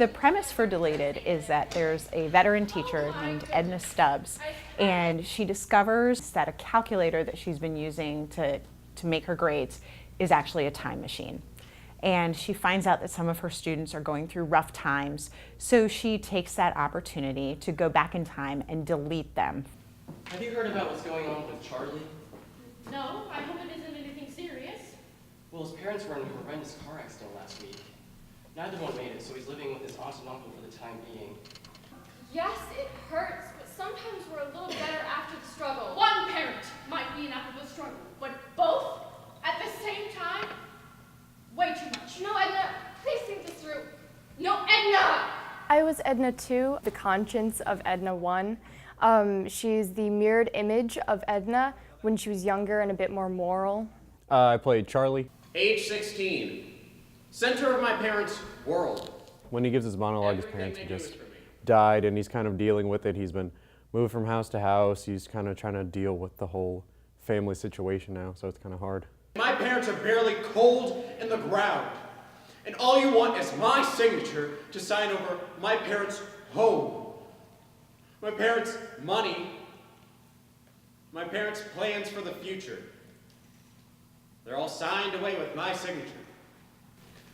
The premise for Deleted is that there's a veteran teacher named Edna Stubbs, and she discovers that a calculator that she's been using to make her grades is actually a time machine. And she finds out that some of her students are going through rough times, so she takes that opportunity to go back in time and delete them. Have you heard about what's going on with Charlie? No, I hope it isn't anything serious. Well, his parents were in a horrendous car accident last week. Neither one made it, so he's living with his aunt and uncle for the time being. Yes, it hurts, but sometimes we're a little better after the struggle. One parent might be enough of a struggle, but both at the same time? Way too much. No, Edna, please think this through. No, Edna! I was Edna 2, the conscience of Edna 1. She's the mirrored image of Edna when she was younger and a bit more moral. I played Charlie. Age 16. Center of my parents' world. When he gives his monologue, his parents had just died, and he's kind of dealing with it. He's been moved from house to house. He's kind of trying to deal with the whole family situation now, so it's kind of hard. My parents are barely cold in the ground, and all you want is my signature to sign over my parents' home, my parents' money, my parents' plans for the future. They're all signed away with my signature.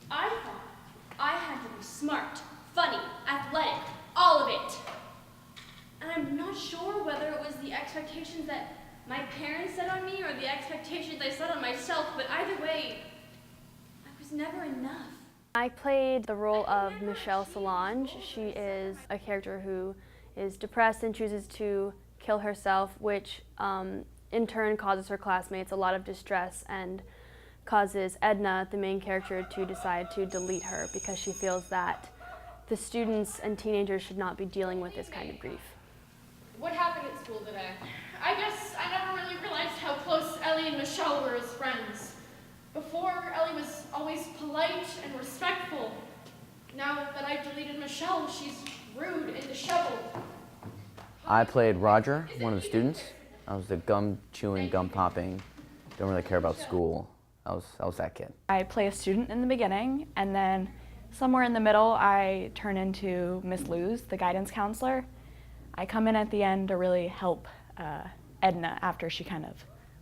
I thought I had to be smart, funny, athletic, all of it. And I'm not sure whether it was the expectations that my parents set on me or the expectations I set on myself, but either way, I was never enough. I played the role of Michelle Solange. She is a character who is depressed and chooses to kill herself, which in turn causes her classmates a lot of distress and causes Edna, the main character, to decide to delete her because she feels that the students and teenagers should not be dealing with this kind of grief. What happened at school today? I guess I never really realized how close Ellie and Michelle were as friends. Before, Ellie was always polite and respectful. Now that I've deleted Michelle, she's rude and disheveled. I played Roger, one of the students. I was the gum-chewing, gum-popping, don't really care about school. I was that kid. I play a student in the beginning, and then somewhere in the middle I turn into Miss Luz, the guidance counselor. I come in at the end to really help Edna after she kind of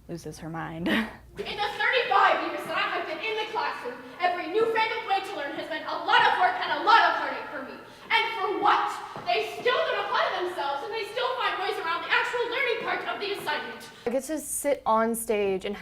loses her mind. In the 35 years that I have been in the classroom, every newfangled way to learn has been a lot of work and a lot of heartache for me. And for what? They still don't apply themselves, and they still find ways around the actual learning part of the assignment. I get to sit on stage and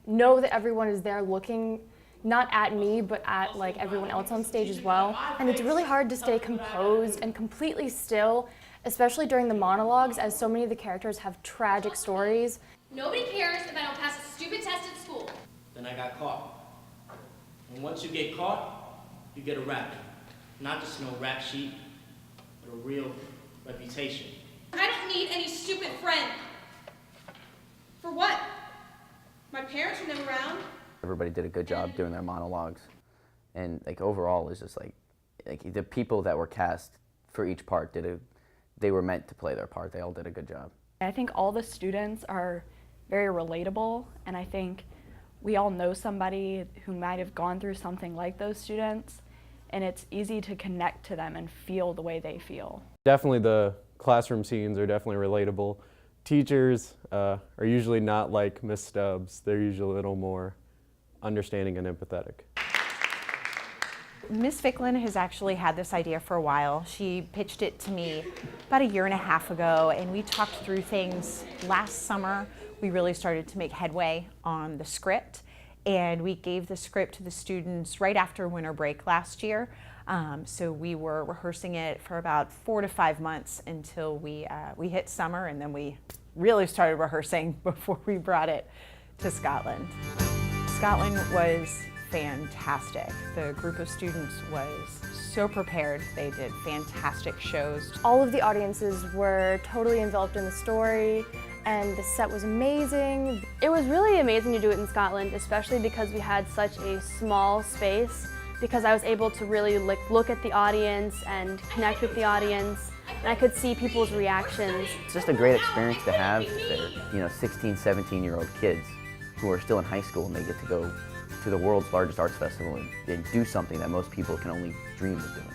know that everyone is there looking not at me, but at like everyone else on stage as well. And it's really hard to stay composed and completely still, especially during the monologues, as so many of the characters have tragic stories. Nobody cares if I don't pass a stupid test at school. Then I got caught. And once you get caught, you get a rap. Not just no rap sheet, but a real reputation. I don't need any stupid friend. For what? My parents were never around. Everybody did a good job doing their monologues. And like overall, it's just like the people that were cast for each part they were meant to play their part. They all did a good job. I think all the students are very relatable, and I think we all know somebody who might have gone through something like those students, and it's easy to connect to them and feel the way they feel. Definitely the classroom scenes are definitely relatable. Teachers are usually not like Miss Stubbs. They're usually a little more understanding and empathetic. Miss Ficklin has actually had this idea for a while. She pitched it to me about a year and a half ago, and we talked through things last summer. We really started to make headway on the script, and we gave the script to the students right after winter break last year. So we were rehearsing it for about 4 to 5 months until we hit summer, and then we really started rehearsing before we brought it to Scotland. Scotland was fantastic. The group of students was so prepared. They did fantastic shows. All of the audiences were totally enveloped in the story, and the set was amazing. It was really amazing to do it in Scotland, especially because we had such a small space, because I was able to really look at the audience and connect with the audience, and I could see people's reactions. It's just a great experience to have. They're 16, 17-year-old kids who are still in high school, and they get to go to the world's largest arts festival and do something that most people can only dream of doing.